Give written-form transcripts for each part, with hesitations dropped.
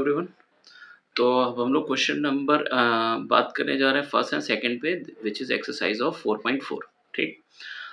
Everyone. तो अब हम लोग क्वेश्चन नंबर बात करने जा रहे हैं फर्स्ट एंड सेकंड पे, विच इज एक्सरसाइज ऑफ 4.4। ठीक,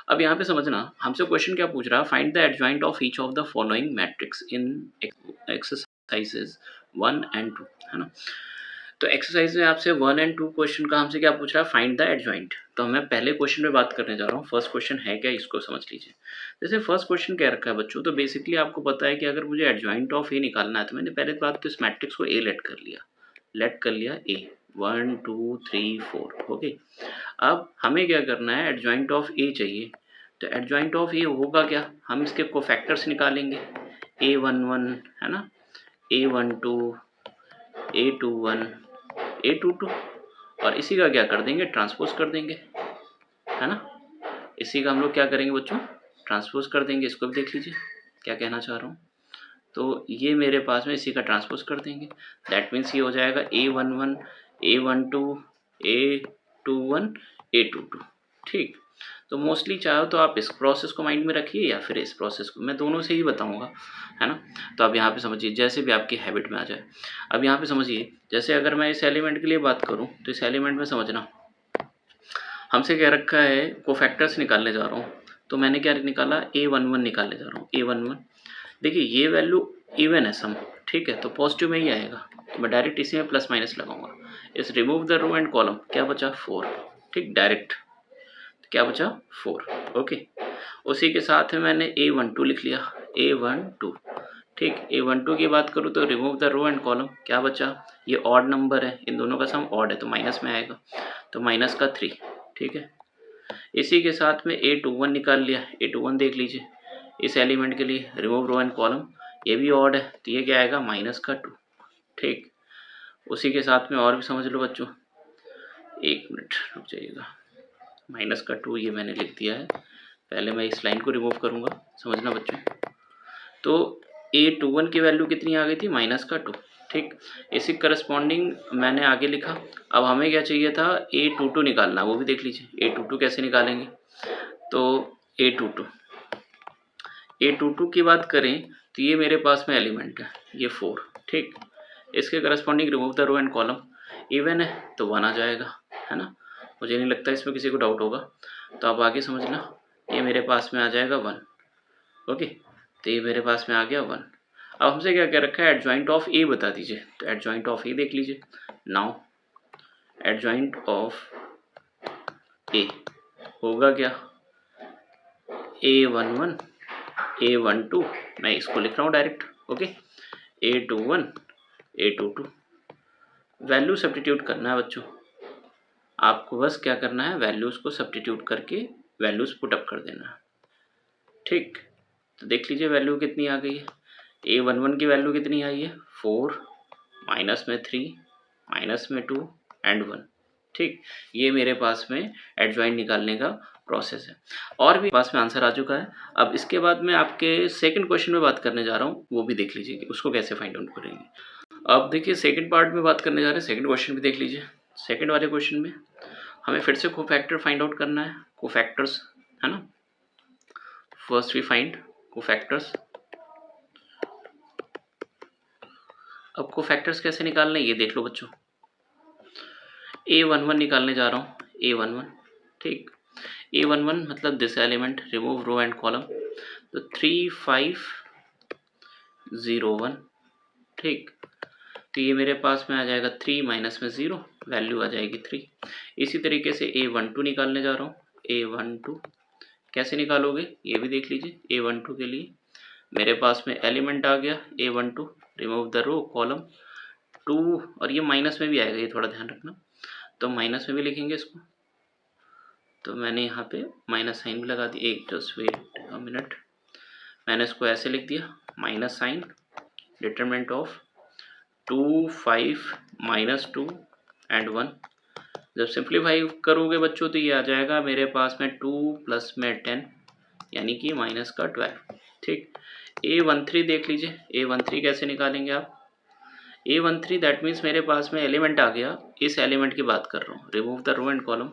अब यहाँ पे समझना हमसे क्वेश्चन क्या पूछ रहा है, find the adjoint of each of the following matrix in exercises 1 and 2, है ना। तो एक्सरसाइज में आपसे 1 एंड 2 क्वेश्चन का हमसे क्या पूछ रहा है, फाइंड द एडजॉइंट। तो मैं पहले क्वेश्चन पे बात करने जा रहा हूँ। फर्स्ट क्वेश्चन है क्या, इसको समझ लीजिए। जैसे फर्स्ट क्वेश्चन क्या रखा है बच्चों, तो बेसिकली आपको पता है कि अगर मुझे एडजॉइंट ऑफ ए निकालना है तो मैंने पहले बात तो इस मैट्रिक्स को ए लेट कर लिया ए 1 2 3 4। ओके, अब हमें क्या करना है, एडजॉइंट ऑफ ए चाहिए। तो एडजॉइंट ऑफ ए होगा क्या, हम इसके कोफैक्टर्स निकालेंगे। A11 है ना, A12 A21 A22, और इसी का क्या कर देंगे, ट्रांसपोज कर देंगे, है ना। इसी का हम लोग क्या करेंगे बच्चों, ट्रांसपोज कर देंगे। इसको भी देख लीजिए क्या कहना चाह रहा हूँ। तो ये मेरे पास में इसी का ट्रांसपोज कर देंगे। दैट मीन्स ये हो जाएगा A11 A12 A21 A22। ठीक, तो मोस्टली चाहो तो आप इस प्रोसेस को माइंड में रखिए या फिर इस प्रोसेस को, मैं दोनों से ही बताऊंगा, है ना। तो अब यहाँ पे समझिए, जैसे भी आपकी हैबिट में आ जाए। अब यहाँ पे समझिए, जैसे अगर मैं इस एलिमेंट के लिए बात करूँ तो इस एलिमेंट में समझना हमसे क्या रखा है, कोफैक्टर्स निकालने जा रहा हूँ। तो मैंने क्या निकाला, A11 निकालने जा रहा हूँ। A11 देखिए ये वैल्यू इवन है सम, ठीक है, तो पॉजिटिव में ही आएगा। तो मैं डायरेक्ट इसी में प्लस माइनस लगाऊंगा। इस remove the row and column, क्या बचा 4। ठीक, डायरेक्ट तो क्या बचा 4। ओके, उसी के साथ में मैंने A12 लिख लिया, A12। ठीक, A12 की बात करूँ तो remove the row and column, क्या बचा, ये ऑड नंबर है, इन दोनों का सम ऑड है तो माइनस में आएगा, तो माइनस का 3। ठीक है, इसी के साथ में A21 निकाल लिया। A21 देख लीजिए इस एलिमेंट के लिए, रिमूव रो एंड कॉलम, ये भी ऑड है तो ये क्या आएगा, माइनस का 2। ठीक, उसी के साथ में और भी समझ लो बच्चों, एक मिनट रुक जाइएगा, माइनस का 2 ये मैंने लिख दिया है। पहले मैं इस लाइन को रिमूव करूंगा, समझना बच्चों। तो A21 की वैल्यू कितनी आ गई थी, माइनस का 2। ठीक, इसी करस्पॉन्डिंग मैंने आगे लिखा। अब हमें क्या चाहिए था, A22 निकालना, वो भी देख लीजिए। A22 कैसे निकालेंगे, तो A22 की बात करें तो ये मेरे पास में एलिमेंट है, ये 4। ठीक, इसके corresponding remove the row and column, even है तो 1 आ जाएगा, है ना। मुझे नहीं लगता इसमें किसी को डाउट होगा। तो आप आगे समझना, ये मेरे पास में आ जाएगा 1। ओके, तो ये मेरे पास में आ गया 1। अब हमसे क्या क्या रखा है, एडजॉइंट ऑफ ए बता दीजिए। तो एडजॉइंट ऑफ ए देख लीजिए। नाउ एडजॉइंट ऑफ ए होगा क्या, A11 A12, मैं इसको लिख रहा हूँ direct. Okay, A21 A22, value substitute करना है बच्चों। आपको बस क्या करना है, वैल्यूज को सब्स्टिट्यूट करके वैल्यूज पुट अप कर देना है। ठीक, तो देख लीजिए वैल्यू कितनी आ गई है। A11 की वैल्यू कितनी आई है, 4, माइनस में 3, माइनस में 2 एंड 1। ठीक, ये मेरे पास में एडजॉइंट निकालने का प्रोसेस है, और भी पास में आंसर आ चुका है। अब इसके बाद मैं आपके सेकंड क्वेश्चन में बात करने जा रहा हूँ, वो भी देख लीजिए कि उसको कैसे फाइंड आउट करेंगे। अब देखिए सेकंड पार्ट में बात करने जा रहे हैं, सेकंड क्वेश्चन भी देख लीजिए। सेकंड वाले क्वेश्चन में हमें फिर से कोफैक्टर फाइंड आउट करना है, कोफैक्टर्स, है ना। First we find cofactors. अब कोफैक्टर्स कैसे निकालने ये देख लो बच्चों। A11 निकालने जा रहा हूँ, A11। ठीक, A11 मतलब this element, remove row and column, तो 3 5 0 1। ठीक, तो ये मेरे पास में आ जाएगा 3 माइनस में 0, वैल्यू आ जाएगी 3। इसी तरीके से A12 निकालने जा रहा हूँ। A12 कैसे निकालोगे ये भी देख लीजिए। A12 के लिए मेरे पास में एलिमेंट आ गया A12, remove the row column 2, और ये माइनस में भी आएगा, ये थोड़ा ध्यान रखना, तो माइनस में भी लिखेंगे इसको। तो मैंने यहाँ पे माइनस साइन भी लगा दिया, एक जस्ट वेट अ मिनट, मैंने इसको ऐसे लिख दिया, minus sign, determinant of 2 5 minus 2 and 1। जब सिंप्लीफाई करोगे बच्चों तो ये आ जाएगा मेरे पास में 2 प्लस में 10, यानी कि माइनस का 12। ठीक, A13 देख लीजिए। A13 कैसे निकालेंगे आप, A13 दैट मीन्स मेरे पास में एलिमेंट आ गया, इस एलिमेंट की बात कर रहा हूँ, remove the row and column.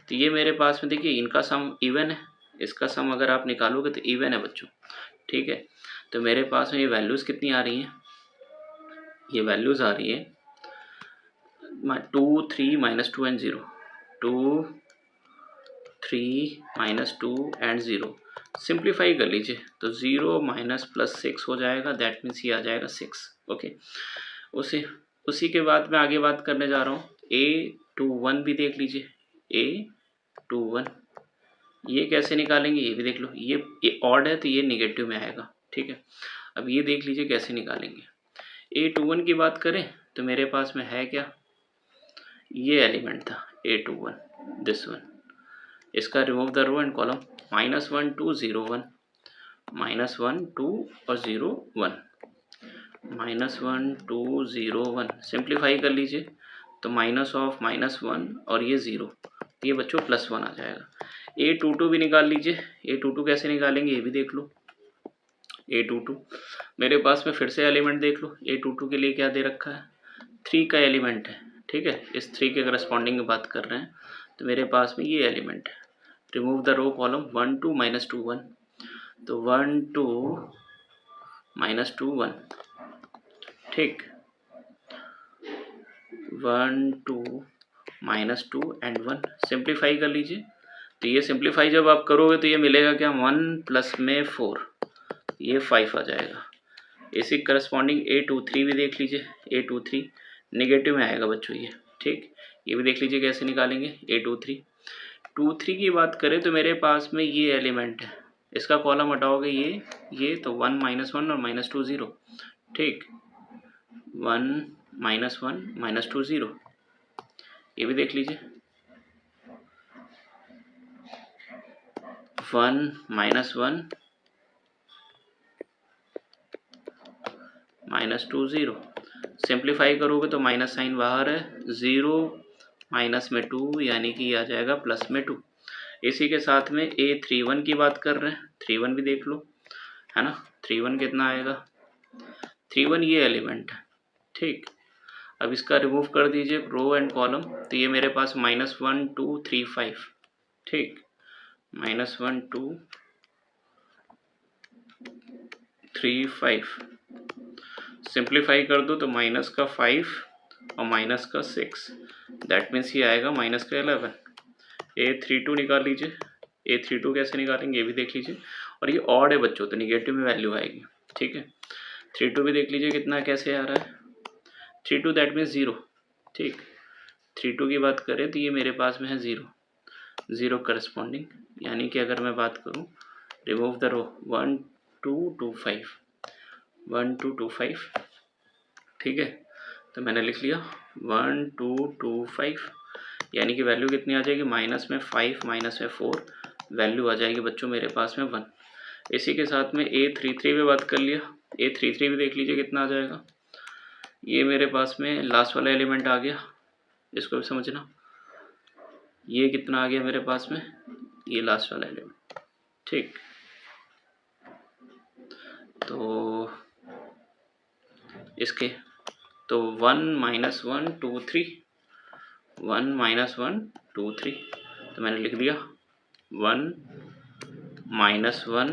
तो ये मेरे पास में देखिए इनका सम इवन है, इसका सम अगर आप निकालोगे तो इवन है बच्चों। ठीक है, तो मेरे पास में ये वैल्यूज़ कितनी आ रही हैं, ये वैल्यूज़ आ रही है 2 3 -2 एंड 0, 2 3 -2 एंड 0। सिंप्लीफाई कर लीजिए तो 0 माइनस प्लस 6 हो जाएगा, दैट मीन्स ये आ जाएगा 6। ओके, उसी उसी के बाद मैं आगे बात करने जा रहा हूँ। A21 भी देख लीजिए, A21 ये कैसे निकालेंगे ये भी देख लो। ये ऑड है तो ये निगेटिव में आएगा, ठीक है। अब ये देख लीजिए कैसे निकालेंगे। A21 की बात करें तो मेरे पास में है क्या, ये एलिमेंट था A21, दिस वन। इसका remove the row and column, -1 2 0 1, -1 2 और 0 1, -1 2 0 1। सिंप्लीफाई कर लीजिए तो माइनस ऑफ -1 और ये 0, ये बच्चों +1 आ जाएगा। A22 भी निकाल लीजिए। A22 कैसे निकालेंगे ये भी देख लो। A22 मेरे पास में फिर से एलिमेंट देख लो। A22 के लिए क्या दे रखा है, 3 का एलिमेंट है, ठीक है। इस 3 के करस्पॉन्डिंग बात कर रहे हैं तो मेरे पास में ये एलिमेंट है। रिमूव द रो कॉलम, 1 2 -2 1, तो 1 2 -2 1, ठीक। 1 2 -2 एंड 1। सिंप्लीफाई कर लीजिए तो ये सिंप्लीफाई जब आप करोगे तो ये मिलेगा क्या, 1 प्लस में 4, ये 5 आ जाएगा। इसी करस्पॉन्डिंग A23 भी देख लीजिए। A23 नेगेटिव में आएगा बच्चों ये, ठीक। ये भी देख लीजिए कैसे निकालेंगे। A23 की बात करें तो मेरे पास में ये एलिमेंट है, इसका कॉलम हटाओगे ये तो 1 -1 और -2 0, ठीक। 1 -1 -2 0, ये भी देख लीजिए। 1 -1 -2 0। सिंप्लीफाई करोगे तो माइनस साइन बाहर है, 0 माइनस में 2 यानी कि आ जाएगा प्लस में 2। इसी के साथ में A31 की बात कर रहे हैं, 31 भी देख लो, है ना। 31 कितना आएगा, 31 ये एलिमेंट है, ठीक। अब इसका रिमूव कर दीजिए रो एंड कॉलम, तो ये मेरे पास -1 2 3 5, ठीक। -1 2 3 5। सिंप्लीफाई कर दो तो माइनस का 5 और माइनस का 6, दैट मीन्स ये आएगा माइनस का 11। A32 निकाल लीजिए। A32 कैसे निकालेंगे ये भी देख लीजिए। और ये ऑड है बच्चों तो निगेटिव में वैल्यू आएगी, ठीक है। 32 भी देख लीजिए कितना कैसे आ रहा है, 32 दैट मीन्स 0, ठीक। 32 की बात करें तो ये मेरे पास में है 0 करस्पॉन्डिंग, यानी कि अगर मैं बात करूँ रिमूव द रो 1 2 2 5, 1 2 2 5, ठीक है। तो मैंने लिख लिया 1 2 2 5, यानी कि वैल्यू कितनी आ जाएगी, माइनस में 5 माइनस में 4, वैल्यू आ जाएगी बच्चों मेरे पास में 1। इसी के साथ में A33 पे बात कर लिया। A33 भी देख लीजिए कितना आ जाएगा, ये मेरे पास में लास्ट वाला एलिमेंट आ गया, इसको भी समझना। ये कितना आ गया मेरे पास में, ये लास्ट वाला एलिमेंट, ठीक। तो इसके तो 1 -1 2 3, 1 -1 2 3, तो मैंने लिख दिया 1 -1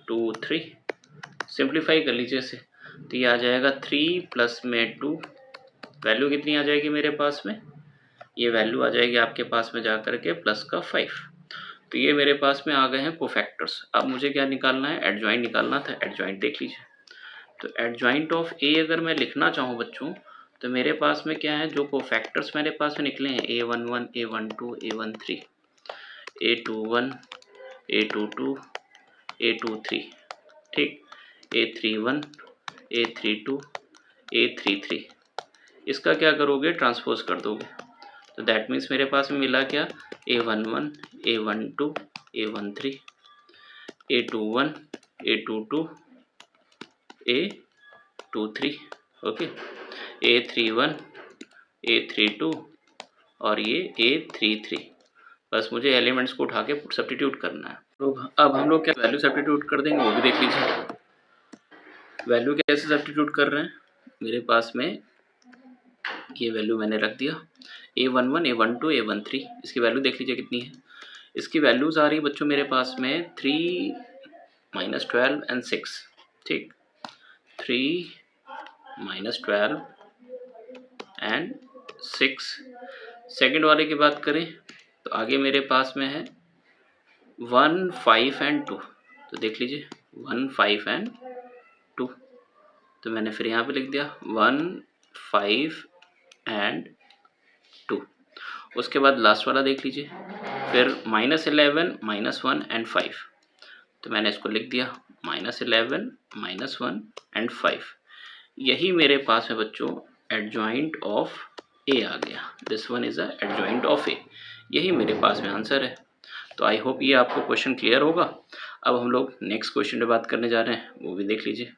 2 3। सिंप्लीफाई कर लीजिए इसे तो ये आ जाएगा 3 प्लस में 2, वैल्यू कितनी आ जाएगी मेरे पास में, ये वैल्यू आ जाएगी आपके पास में जा कर के प्लस का 5। तो ये मेरे पास में आ गए हैं कोफैक्टर्स। अब मुझे क्या निकालना है, एडजॉइंट निकालना था। एडजॉइंट देख लीजिए, तो एडजॉइंट ऑफ ए अगर मैं लिखना चाहूँ बच्चों तो मेरे पास में क्या है, जो कोफैक्टर्स मेरे पास में निकले हैं A11 A12 A13 A21 A22 A23, ठीक। A31 A32 A33, इसका क्या करोगे, ट्रांसपोज कर दोगे, तो दैट मीन्स मेरे पास में मिला क्या, A11 A12 A13 A21 A22 A23, okay. A31 A32 और ये A33। बस मुझे एलिमेंट्स को उठा के सब्स्टिट्यूट करना है। तो अब हम लोग क्या वैल्यू सब्स्टिट्यूट कर देंगे वो भी देख लीजिए। वैल्यू कैसे सब्स्टिट्यूट कर रहे हैं, मेरे पास में ये वैल्यू मैंने रख दिया A11 A12 A13, इसकी वैल्यू देख लीजिए कितनी है। इसकी वैल्यूज़ आ रही है बच्चों मेरे पास में 3 -12 एंड 6, ठीक। 3 -12 एंड 6। सेकंड वाले की बात करें तो आगे मेरे पास में है 1, 5 एंड 2। तो देख लीजिए 1, 5 एंड 2। तो मैंने फिर यहाँ पे लिख दिया 1, 5 एंड 2। उसके बाद लास्ट वाला देख लीजिए, फिर -11, -1 एंड 5। तो मैंने इसको लिख दिया -11, -1 एंड 5। यही मेरे पास है बच्चों एडजॉइंट ऑफ ए आ गया। This one is a adjoint of A. यही मेरे पास में आंसर है। तो आई होप ये आपको क्वेश्चन क्लियर होगा। अब हम लोग नेक्स्ट क्वेश्चन पे बात करने जा रहे हैं, वो भी देख लीजिए।